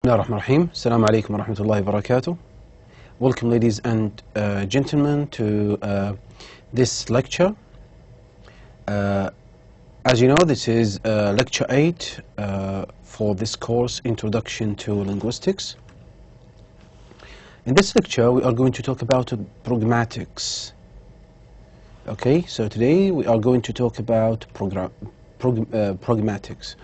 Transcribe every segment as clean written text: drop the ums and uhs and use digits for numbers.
Bismillahirrahmanirrahim. Assalamu alaikum wa rahmatullahi wa barakatuh. Welcome, ladies and gentlemen, to this lecture. As you know, this is lecture 8 for this course, Introduction to Linguistics. In this lecture, we are going to talk about pragmatics. Okay, so today we are going to talk about pragmatics.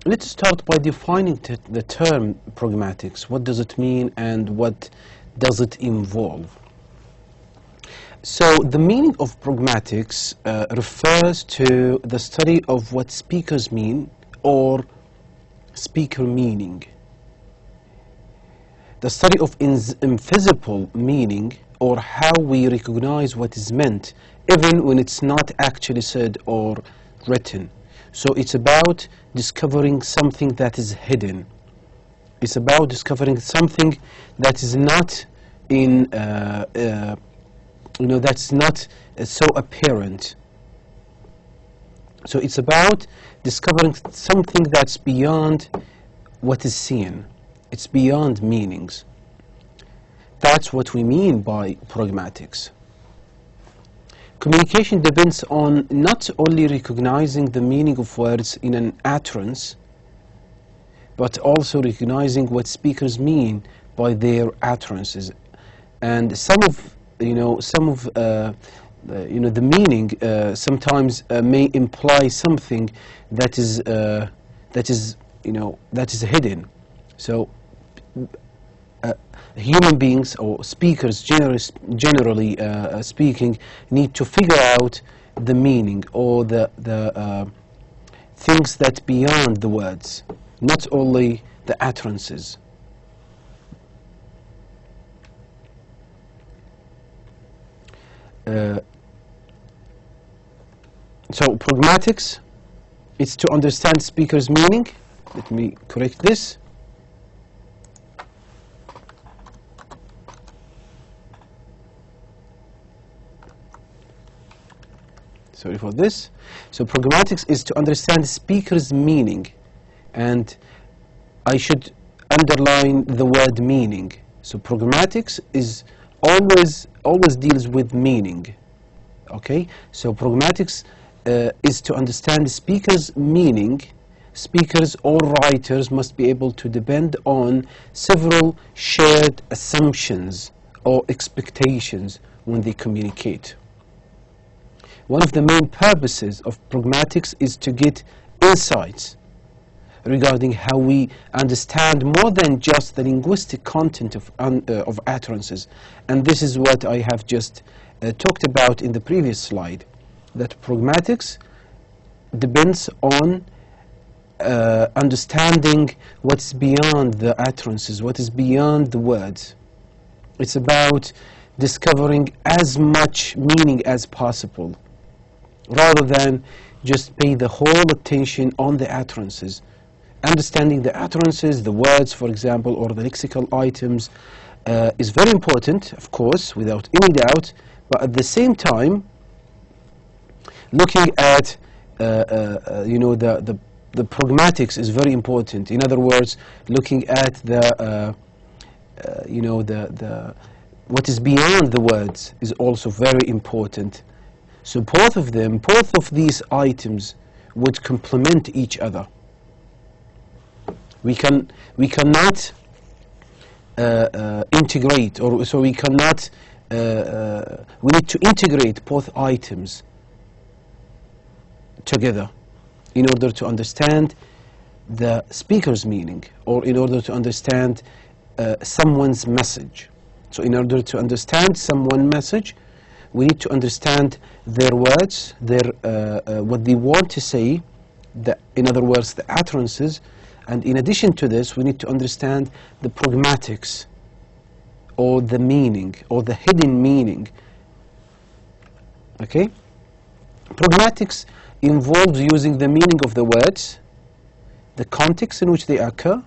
Let's start by defining the term pragmatics. What does it mean and what does it involve? So the meaning of pragmatics refers to the study of what speakers mean or speaker meaning. The study of invisible meaning, or how we recognize what is meant even when it's not actually said or written. So it's about discovering something that is hidden. It's about discovering something that is not in, that's not so apparent. So it's about discovering something that's beyond what is seen. It's beyond meanings. That's what we mean by pragmatics. Communication depends on not only recognizing the meaning of words in an utterance, but also recognizing what speakers mean by their utterances. And some of the meaning sometimes may imply something that is hidden. So human beings or speakers, generally speaking, need to figure out the meaning or the things that beyond the words, not only the utterances. So pragmatics is to understand speakers' meaning. Let me correct this. Sorry for this. So pragmatics is to understand the speaker's meaning, and I should underline the word meaning. So pragmatics is always deals with meaning. Okay? So pragmatics is to understand the speaker's meaning. Speakers or writers must be able to depend on several shared assumptions or expectations when they communicate. One of the main purposes of pragmatics is to get insights regarding how we understand more than just the linguistic content of utterances. And this is what I have just talked about in the previous slide, that pragmatics depends on understanding what's beyond the utterances, what is beyond the words. It's about discovering as much meaning as possible, rather than just pay the whole attention on the utterances. Understanding the utterances, the words, for example, or the lexical items is very important, of course, without any doubt, but at the same time, looking at the pragmatics is very important. In other words, looking at what is beyond the words is also very important. So both of these items would complement each other. We cannot integrate, or so we cannot. We need to integrate both items together in order to understand the speaker's meaning, or in order to understand someone's message. So in order to understand someone's message, we need to understand their words, what they want to say, in other words, the utterances. And in addition to this, we need to understand the pragmatics, or the meaning, or the hidden meaning. Okay? Pragmatics involves using the meaning of the words, the context in which they occur,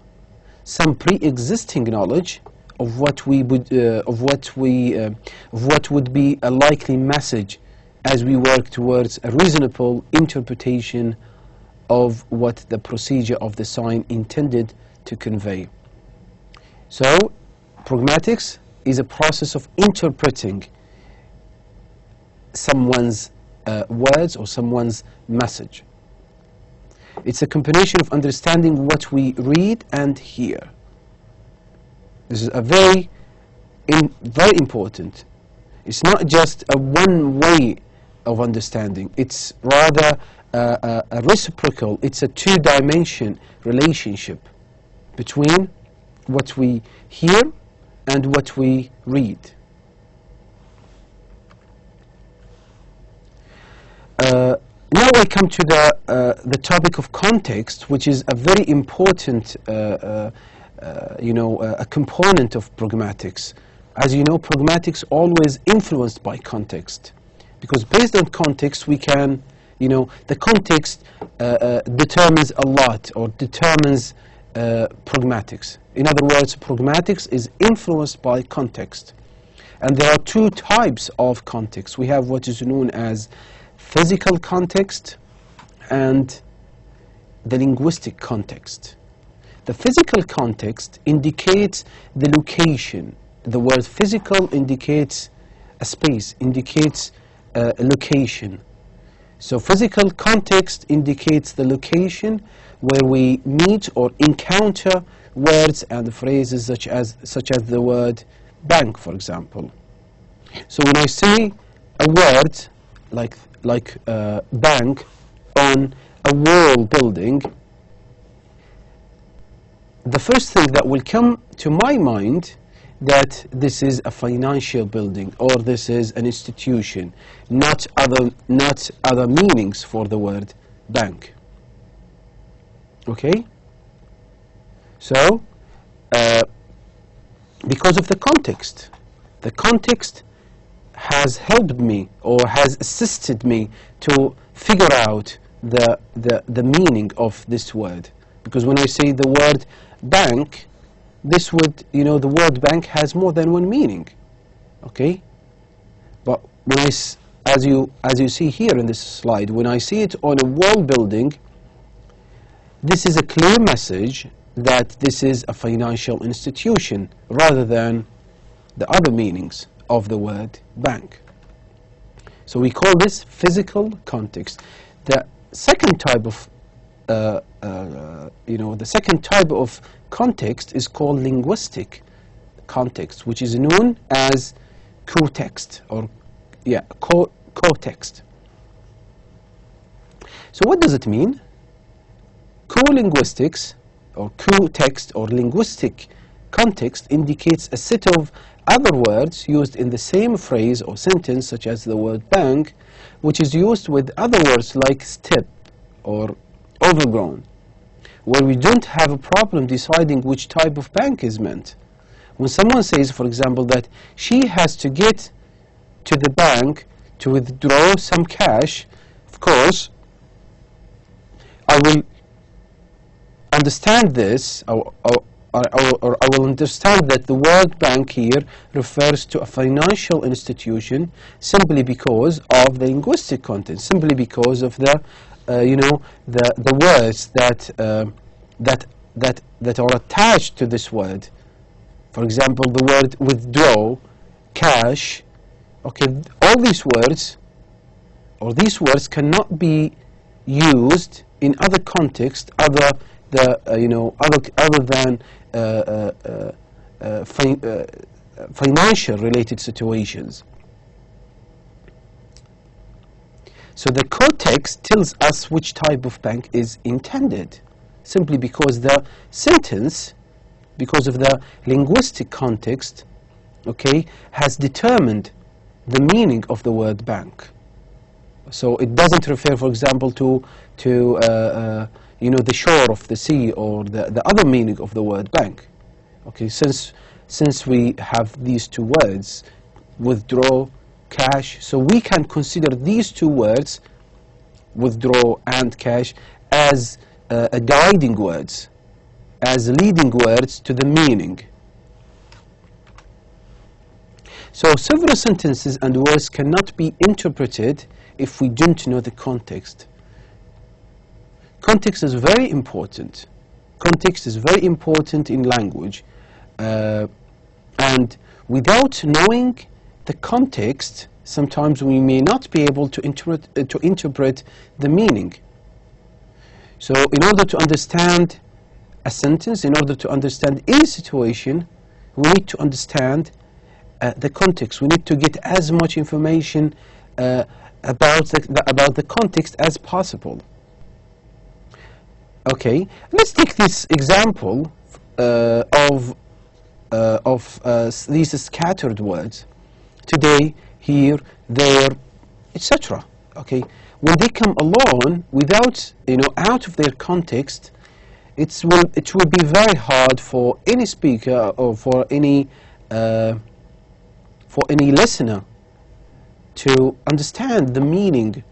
some pre-existing knowledge of what would be a likely message as we work towards a reasonable interpretation of what the procedure of the sign intended to convey. So, pragmatics is a process of interpreting someone's words or someone's message. It's a combination of understanding what we read and hear. This is a very important. It's not just a one way of understanding. It's rather a reciprocal. It's a two-dimension relationship between what we hear and what we read. Now I come to the topic of context, which is a very important a component of pragmatics. As you know, pragmatics always influenced by context, because based on context we can, the context determines a lot, or determines pragmatics. In other words, pragmatics is influenced by context. And there are two types of context. We have what is known as physical context and the linguistic context. The physical context indicates the location. The word physical indicates a space, indicates a location. So physical context indicates the location where we meet or encounter words and phrases such as the word bank, for example. So when I say a word like bank on a wall building, the first thing that will come to my mind that this is a financial building, or this is an institution, not other meanings for the word bank. Okay? So, because of the context has helped me or has assisted me to figure out the meaning of this word. Because when I say the word bank, this would, the word bank has more than one meaning. Okay? But when as you see here in this slide, when I see it on a wall building, this is a clear message that this is a financial institution rather than the other meanings of the word bank. So we call this physical context. The second type of context is called linguistic context, which is known as co-text or co-text. So what does it mean? Co-linguistics or co-text or linguistic context indicates a set of other words used in the same phrase or sentence, such as the word bank, which is used with other words like step or overgrown, where we don't have a problem deciding which type of bank is meant. When someone says, for example, that she has to get to the bank to withdraw some cash, of course, I will understand this, or I will understand that the word bank here refers to a financial institution simply because of the linguistic content, simply because of the words that are attached to this word. For example, the word withdraw, cash. Okay, all these words cannot be used in other contexts other than financial related situations. So the context tells us which type of bank is intended, simply because the sentence, because of the linguistic context, okay, has determined the meaning of the word bank. So it doesn't refer, for example, to the shore of the sea or the other meaning of the word bank. Okay, since we have these two words, withdraw, cash, so we can consider these two words, withdraw and cash, as guiding words, as leading words to the meaning. So several sentences and words cannot be interpreted if we don't know the context. Context is very important. context is very important in language, and without knowing the context, sometimes we may not be able to interpret the meaning. So in order to understand a sentence, in order to understand any situation, we need to understand the context. We need to get as much information about the context as possible. Okay, let's take this example of these scattered words: today, here, there, etc. Okay, when they come alone without, out of their context, it will be very hard for any speaker or for any listener to understand the meaning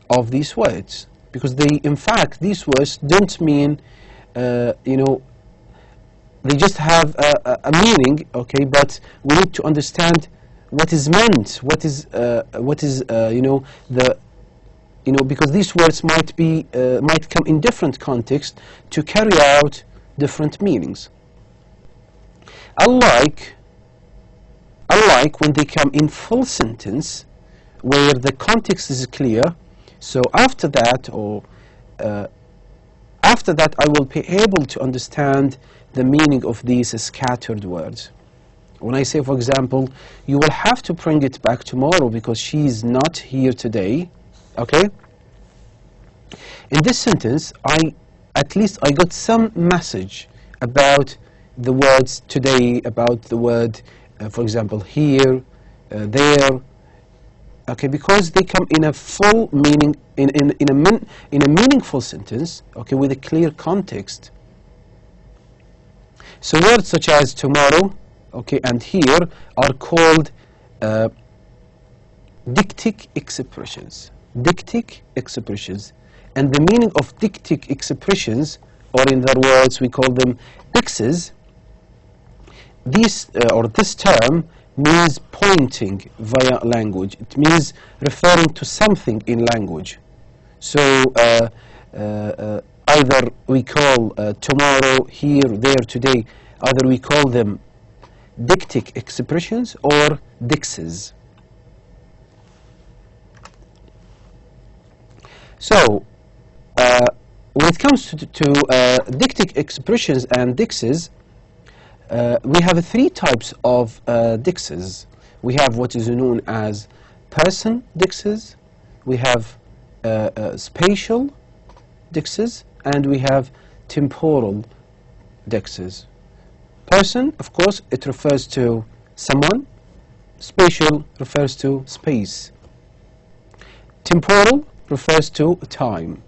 of these words, because in fact these words don't mean, they just have a meaning, okay, but we need to understand what is meant, because these words might come in different contexts to carry out different meanings. Unlike when they come in full sentence, where the context is clear. So after that, I will be able to understand the meaning of these scattered words. When I say, for example, you will have to bring it back tomorrow because she is not here today, okay? In this sentence, at least I got some message about the words today, about the word, for example, here, there, okay, because they come in a full meaning, in a meaningful sentence, okay, with a clear context. So words such as tomorrow, okay, and here are called dictic expressions. Dictic expressions. And the meaning of dictic expressions, or in other words we call them dixes, this term means pointing via language. It means referring to something in language. So either we call tomorrow, here, there, today, either we call them dictic expressions or dixes. So when it comes to dictic expressions and dixes, we have three types of dixes. We have what is known as person dixes, we have spatial dixes, and we have temporal dixes. Person, of course, it refers to someone. Spatial refers to space. Temporal refers to time.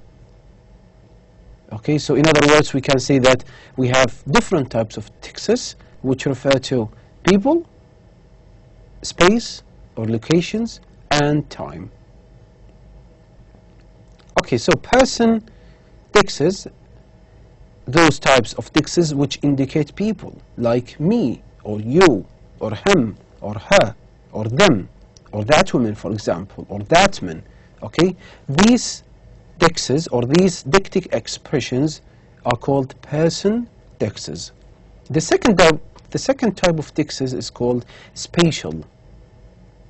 Okay, so in other words, we can say that we have different types of dixes which refer to people, space or locations, and time. Okay, so person dixes, those types of dixes which indicate people, like me, or you, or him, or her, or them, or that woman, for example, or that man. Okay, these dixes or these dictic expressions are called person dixes. The second type of dixes is called spatial.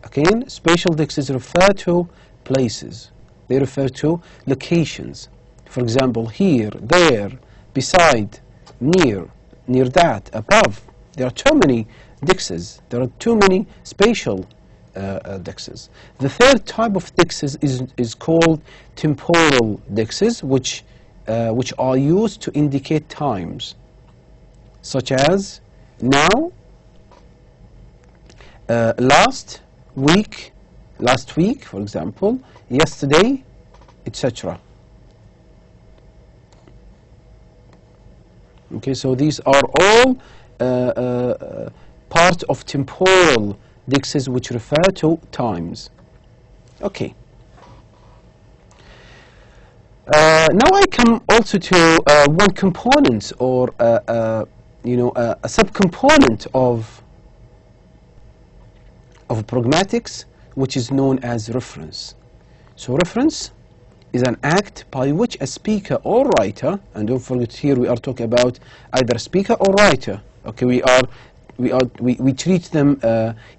Again, spatial dixes refer to places. They refer to locations. For example, here, there, beside, near that, above. There are too many dixes. There are too many spatial dixes. The third type of dixes is called temporal dixes, which are used to indicate times, such as now, last week, for example, yesterday, etc. Okay, so these are all part of temporal dixes which refer to times. Okay. Now I come also to one component, or a subcomponent of pragmatics, which is known as reference. So reference is an act by which a speaker or writer, and don't forget here we are talking about either speaker or writer. Okay, we treat them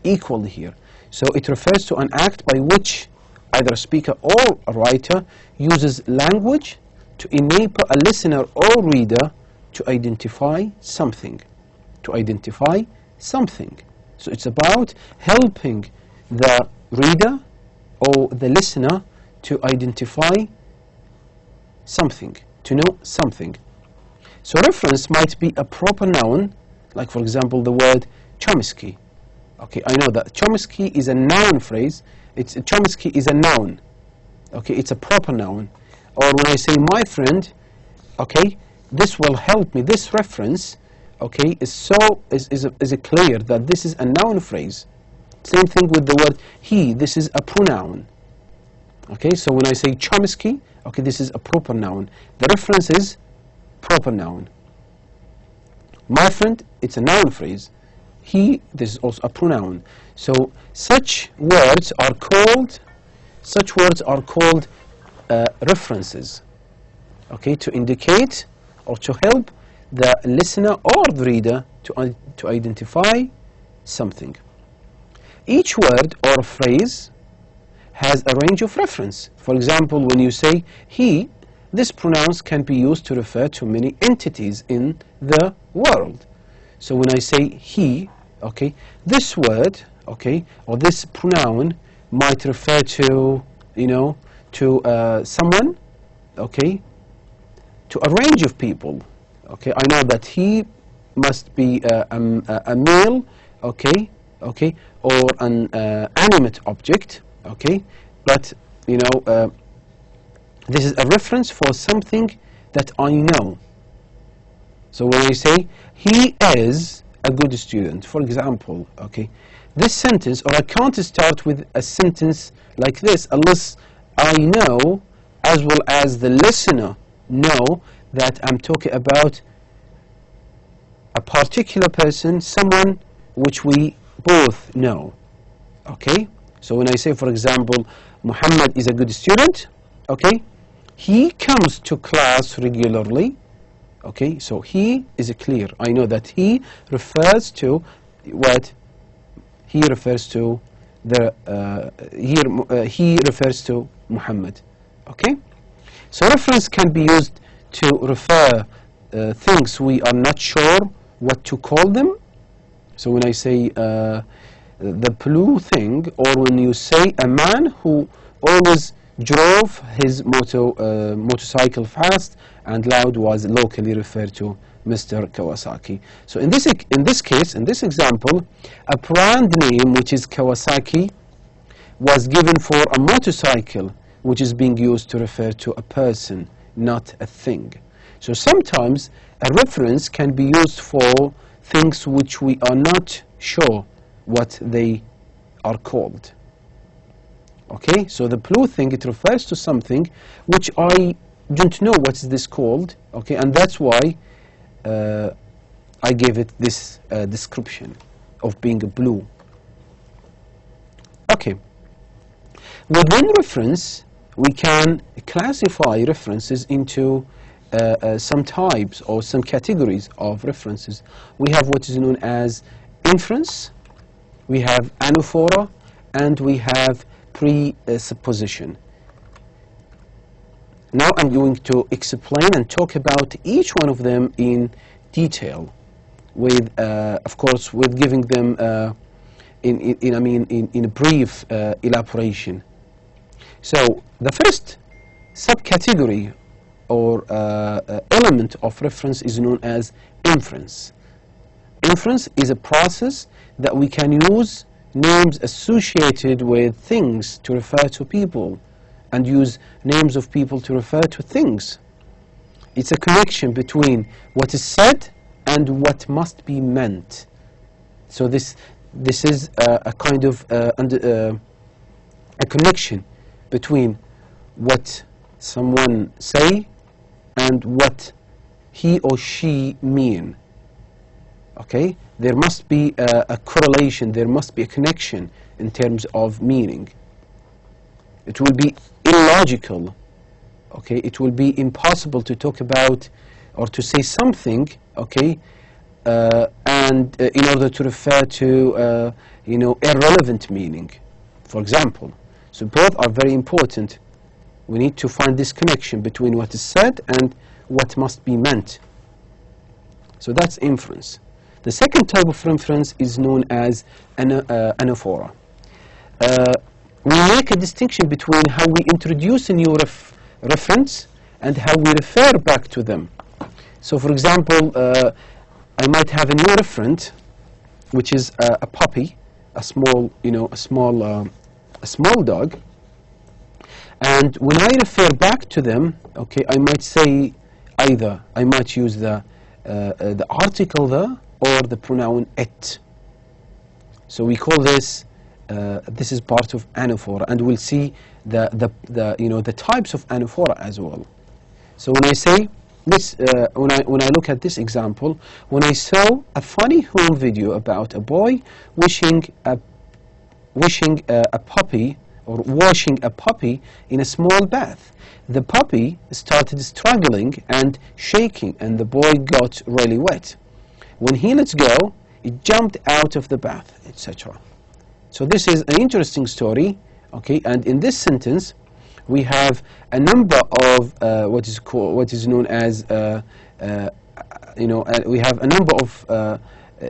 equally here. So it refers to an act by which either a speaker or a writer uses language to enable a listener or reader to identify something. To identify something. So it's about helping the reader or the listener to identify something, to know something. So reference might be a proper noun, like for example the word Chomsky. Okay, I know that Chomsky is a noun phrase. Chomsky is a noun. Okay, it's a proper noun. Or when I say my friend, okay, this will help me. This reference, okay, is clear that this is a noun phrase. Same thing with the word he. This is a pronoun. Okay, so when I say Chomsky, okay, this is a proper noun. The reference is proper noun. My friend, it's a noun phrase. He, this is also a pronoun. So such words are called references. Okay, to indicate or to help the listener or the reader to identify something. Each word or phrase has a range of reference. For example, when you say he, this pronoun can be used to refer to many entities in the world. So when I say he, okay, this word, okay, or this pronoun might refer to, to someone, okay, to a range of people. Okay, I know that he must be a male, okay, or an animate object, okay, but this is a reference for something that I know. So when I say he is a good student, for example, okay, this sentence, or I can't start with a sentence like this unless I know, as well as the listener know, that I'm talking about a particular person, someone which we both know. Okay, so when I say, for example, Muhammad is a good student, okay, he comes to class regularly. Okay, so he is clear. I know that he refers to what? He refers to the he refers to Muhammad. Okay, so reference can be used to refer things we are not sure what to call them. So when I say the blue thing, or when you say a man who always drove his motorcycle fast and loud, was locally referred to Mr. Kawasaki. So in this case, in this example, a brand name which is Kawasaki was given for a motorcycle which is being used to refer to a person, not a thing. So sometimes a reference can be used for things which we are not sure what they are called. Okay, so the blue thing, it refers to something which I don't know what is this called, okay, and that's why I gave it this description of being blue. Okay, within reference, we can classify references into some types or some categories of references. We have what is known as inference, we have anaphora, and we have presupposition. Now I'm going to explain and talk about each one of them in detail, with, of course, with giving them in a brief elaboration. So the first subcategory or element of reference is known as inference. Inference is a process that we can use names associated with things to refer to people, and use names of people to refer to things. It's a connection between what is said and what must be meant. So this is a kind of a connection between what someone say and what he or she mean. Okay, there must be a correlation, there must be a connection in terms of meaning. It will be illogical okay, it will be impossible to talk about or to say something, okay, and in order to refer to, you know, irrelevant meaning, for example. So both are very important. We need to find this connection between what is said and what must be meant. So that's inference. The second type of inference is known as anaphora. We make a distinction between how we introduce a new reference and how we refer back to them. So, for example, I might have a new referent, which is a puppy, a small, you know, a small dog. And when I refer back to them, okay, I might say either I might use the article the or the pronoun it. So we call this this is part of anaphora, and we'll see the you know, the types of anaphora as well. So when I say this, when I look at this example, when I saw a funny home video about a boy wishing a puppy or washing a puppy in a small bath, the puppy started struggling and shaking, and the boy got really wet. When he let go, it jumped out of the bath, etc. So this is an interesting story, okay? And in this sentence, we have a number of what is known as you know, we have a number of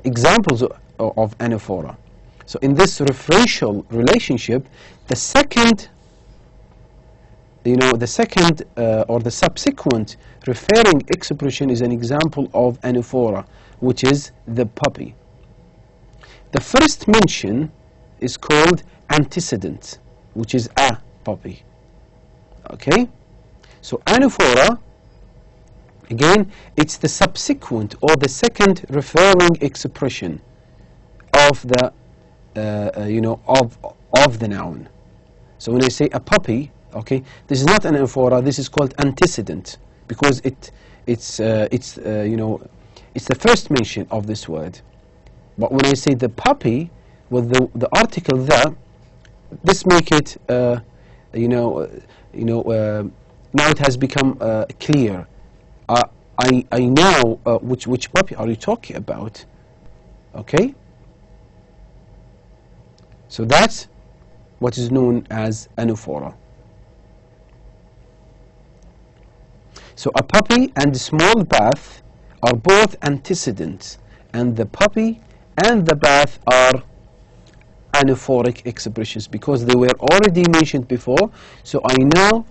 examples of anaphora. So in this referential relationship, the second, you know, the second or the subsequent referring expression is an example of anaphora, which is the puppy. The first mention is called antecedent, which is a puppy. Okay? So anaphora, again, it's the subsequent or the second referring expression of the you know, of the noun. So when I say a puppy, okay, this is not an anaphora, this is called antecedent, because it's you know, it's the first mention of this word. But when I say the puppy with the article the, this make it you know, now it has become clear. I know which puppy are you talking about, okay? So that's what is known as anaphora. So a puppy and a small bath are both antecedents, and the puppy and the bath are anaphoric expressions because they were already mentioned before. So I know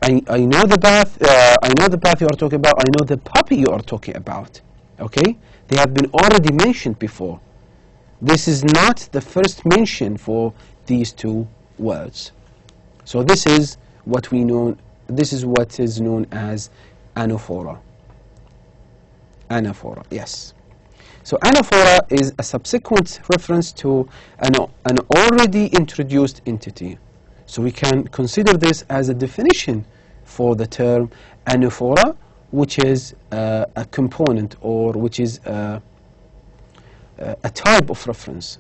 I know the bath. I know the bath you are talking about. I know the puppy you are talking about. Okay, they have been already mentioned before. This is not the first mention for these two words. So this is what we know. This is what is known as anaphora. Anaphora, yes. So anaphora is a subsequent reference to an already introduced entity. So we can consider this as a definition for the term anaphora, which is a component, or which is a type of reference.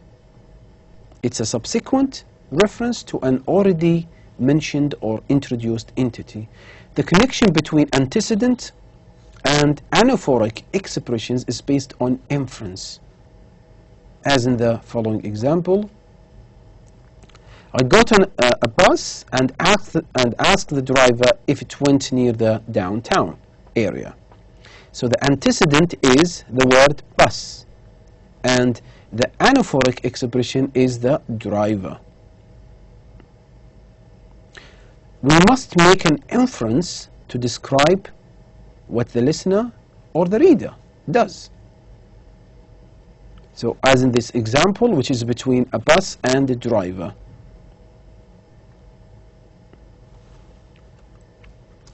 It's a subsequent reference to an already mentioned or introduced entity. The connection between antecedent and anaphoric expressions is based on inference. As in the following example, I got on a bus and asked the driver if it went near the downtown area. So the antecedent is the word bus, and the anaphoric expression is the driver. We must make an inference to describe what the listener or the reader does. So as in this example, which is between a bus and the driver.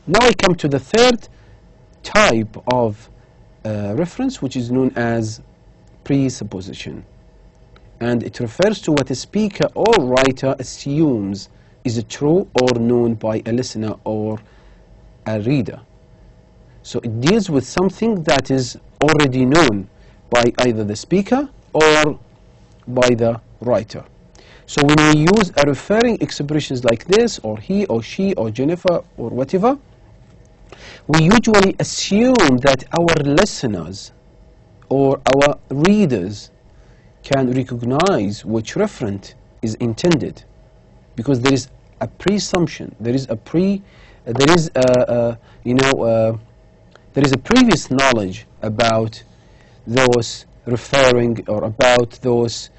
Now I come to the third type of reference, which is known as presupposition. And it refers to what a speaker or writer assumes is true or known by a listener or a reader. So it deals with something that is already known by either the speaker or by the writer. So when we use a referring expressions like this, or he, or she, or Jennifer, or whatever, we usually assume that our listeners or our readers can recognize which referent is intended, because there is a presumption, there is a previous knowledge about those referring, or about those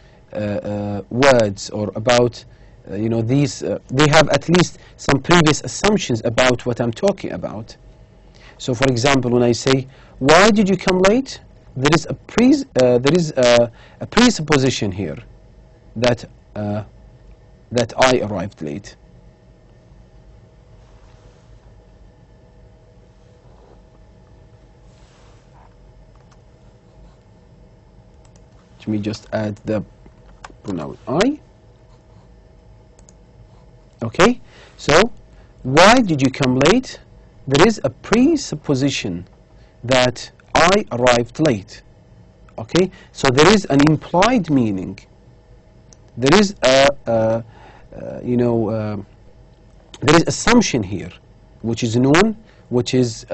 words, or about these. They have at least some previous assumptions about what I'm talking about. So, for example, when I say, "Why did you come late?" there is a presupposition here that I arrived late. Let me just add the pronoun I. Okay, so why did you come late? There is a presupposition that I arrived late. Okay, so there is an implied meaning. There is there is assumption here, which is known, which is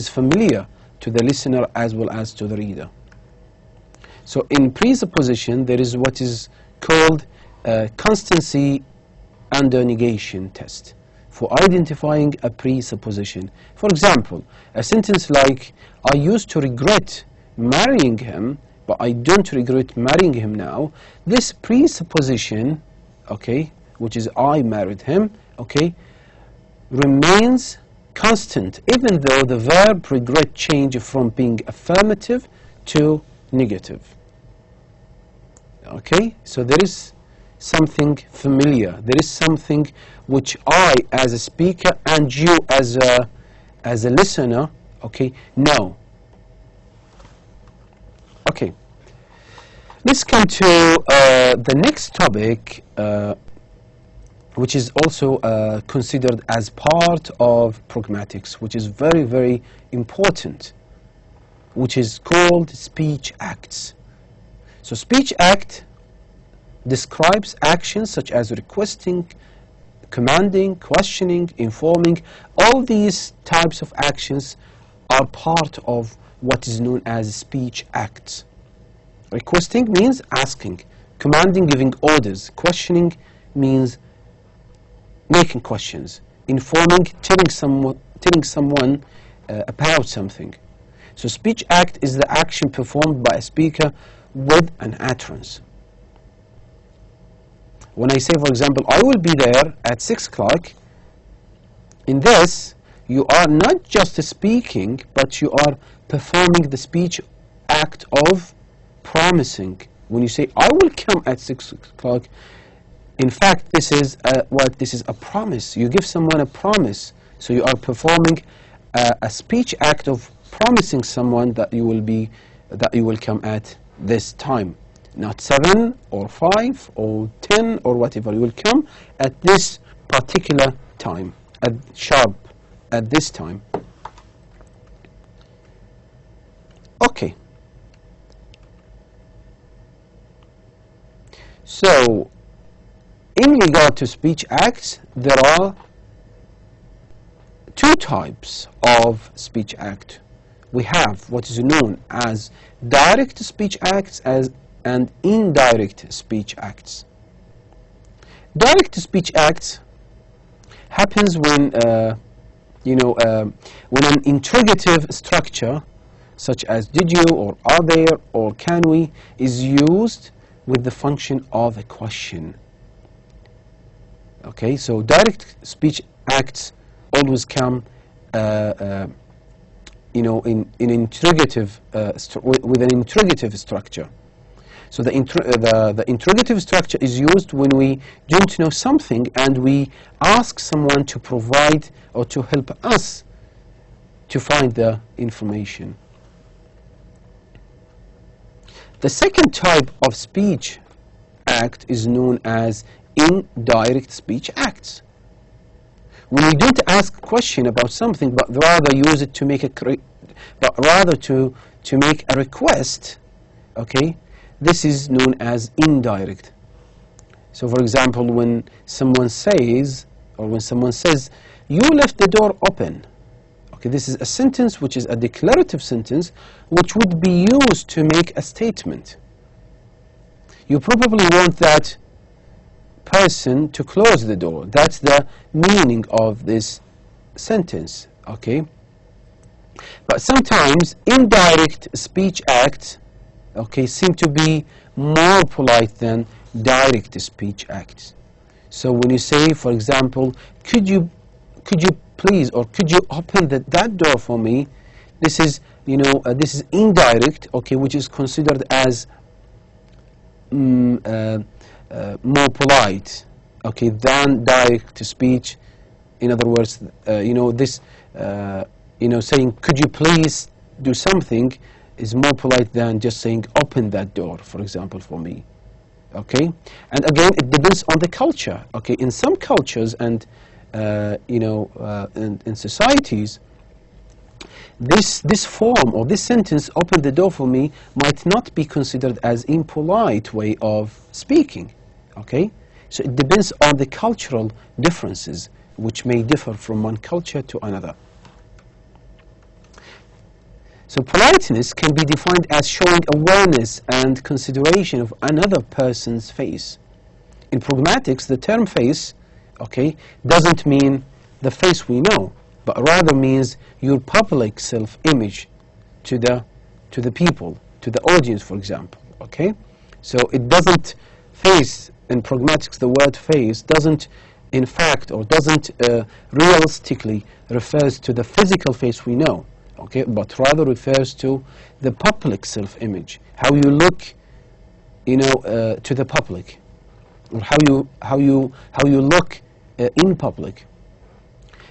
familiar to the listener as well as to the reader. So in presupposition, there is what is called constancy under negation test for identifying a presupposition. For example, a sentence like, "I used to regret marrying him, but I don't regret marrying him now." This presupposition, okay, which is I married him, okay, remains constant, even though the verb regret changes from being affirmative to negative. Okay, so there is something familiar. There is something which I, as a speaker, and you, as a listener, okay, know. Okay, let's come to the next topic, which is also considered as part of pragmatics, which is very, very important, which is called speech acts. So speech act describes actions such as requesting, commanding, questioning, informing. All these types of actions are part of what is known as speech acts. Requesting means asking, commanding, giving orders, questioning means making questions, informing, telling someone about something. So speech act is the action performed by a speaker with an utterance. When I say, for example, "I will be there at 6 o'clock, in this, you are not just speaking, but you are performing the speech act of promising. When you say, "I will come at 6 o'clock, in fact, this is this is a promise. You give someone a promise. So you are performing a speech act of promising someone that you will come at this time. Not 7 or 5 or 10 or whatever. You will come at this particular time, at this time. Okay. So, in regard to speech acts, there are two types of speech act. We have what is known as direct speech acts and indirect speech acts. Direct speech acts happens when when an interrogative structure such as "did you" or "are there" or "can we" is used with the function of a question. Okay, so direct speech acts always come in interrogative with an interrogative structure. So the interrogative structure is used when we don't know something and we ask someone to provide or to help us to find the information. The second type of speech act is known as indirect speech acts. When we don't ask a question about something, but rather use it to make a request, okay, this is known as indirect So for example, when someone says, you left the door open. Okay, this is a sentence which is a declarative sentence which would be used to make a statement. You probably want that person to close the door. That's the meaning of this sentence, okay? But sometimes indirect speech acts, okay, seem to be more polite than direct speech acts. So when you say, for example, could you please, or could you open that door for me? This is, this is indirect, okay, which is considered as more polite, okay, than direct speech. In other words, saying could you please do something is more polite than just saying open that door, for example, for me. Okay, and again, it depends on the culture. Okay, in some cultures and in societies, this form or this sentence, open the door for me, might not be considered as impolite way of speaking. Okay, so it depends on the cultural differences, which may differ from one culture to another. So politeness can be defined as showing awareness and consideration of another person's face. In pragmatics, the term face, okay, doesn't mean the face we know, but rather means your public self-image to the people, to the audience, for example. Okay, so it doesn't face, in pragmatics, the word face doesn't, in fact, or doesn't realistically refers to the physical face we know. Okay, but rather refers to the public self-image, how you look, to the public, or how you look in public.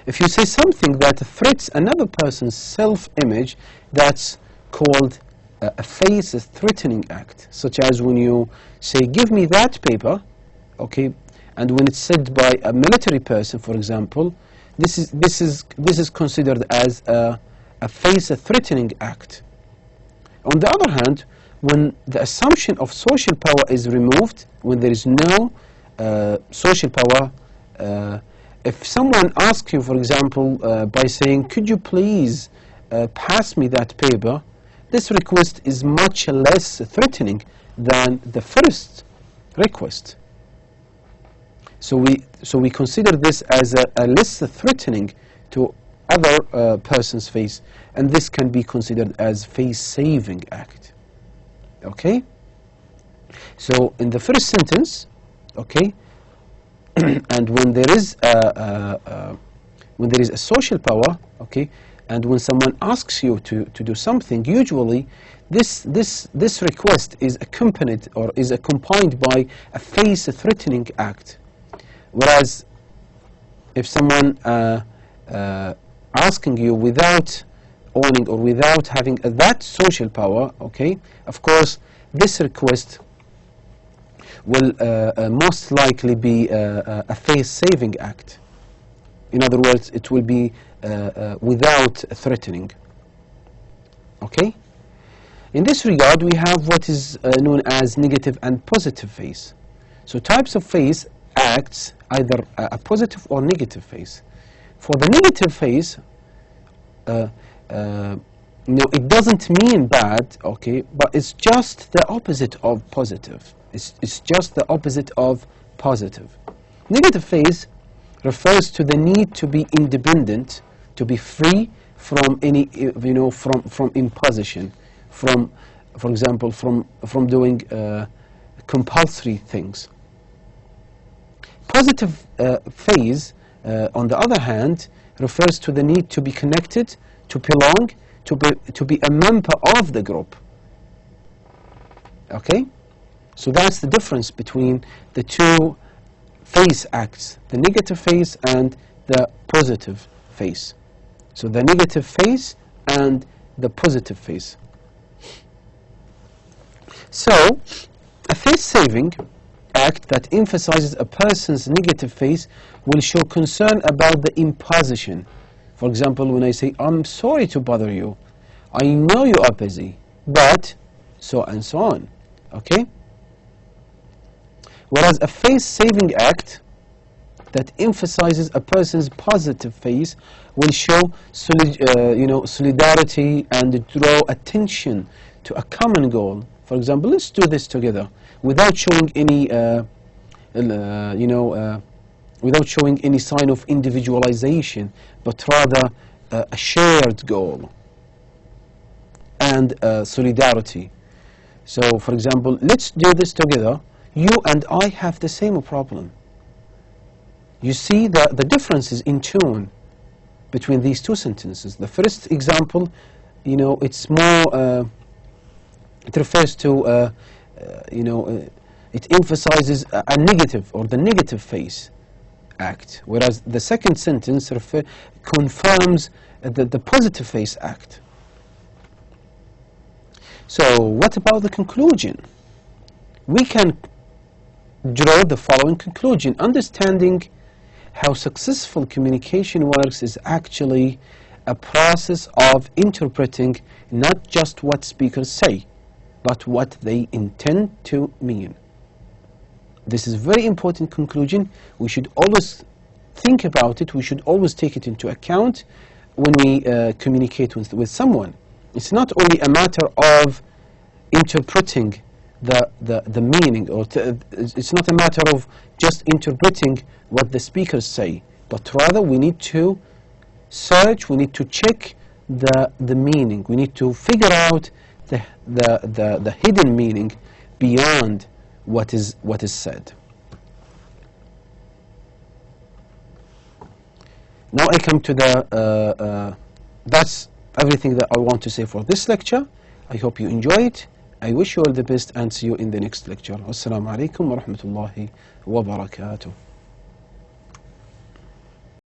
If you say something that threats another person's self-image, that's called a face-threatening act, such as when you say, "Give me that paper," okay, and when it's said by a military person, for example, this is considered as a face-threatening act. On the other hand, when the assumption of social power is removed, when there is no social power, if someone asks you, for example, by saying, "Could you please pass me that paper?" this request is much less threatening than the first request. So we consider this as a less threatening to other person's face, and this can be considered as face-saving act. Okay? So in the first sentence, okay, and when there is a social power, okay, and when someone asks you to do something, usually this request is accompanied or is accompanied by a face-threatening act. Whereas if someone asking you without owning or without having that social power, okay, of course this request will most likely be a face-saving act. In other words, it will be without threatening. Okay? In this regard, we have what is known as negative and positive face. So types of face acts either a positive or negative face. For the negative face, it doesn't mean bad, okay, but it's just the opposite of positive. It's just the opposite of positive. Negative face refers to the need to be independent, to be free from any, from imposition, from, for example, from doing compulsory things. Positive phase, on the other hand, refers to the need to be connected, to belong, to be a member of the group. Okay? So that's the difference between the two face acts, the negative face and the positive face. So the negative face and the positive face. So a face-saving act that emphasizes a person's negative face will show concern about the imposition. For example, when I say, "I'm sorry to bother you. I know you are busy, but," so and so on. Okay? Whereas a face-saving act that emphasizes a person's positive face will show solidarity and draw attention to a common goal. For example, let's do this together without showing any without showing any sign of individualization, but rather a shared goal and solidarity. So, for example, let's do this together. You and I have the same problem. You see the differences in tone between these two sentences. The first example, it's more, it refers to, it emphasizes a negative or the negative face act, whereas the second sentence confirms the positive face act. So what about the conclusion? We can draw the following conclusion. Understanding how successful communication works is actually a process of interpreting not just what speakers say, but what they intend to mean. This is a very important conclusion. We should always think about it. We should always take it into account when we communicate with someone. It's not only a matter of interpreting the meaning, or it's not a matter of just interpreting what the speakers say, but rather we need to search, we need to check the meaning. We need to figure out the hidden meaning beyond what is said. Now I come to that's everything that I want to say for this lecture. I hope you enjoy it. I wish you all the best and see you in the next lecture. Assalamu alaikum wa rahmatullahi wa barakatuh.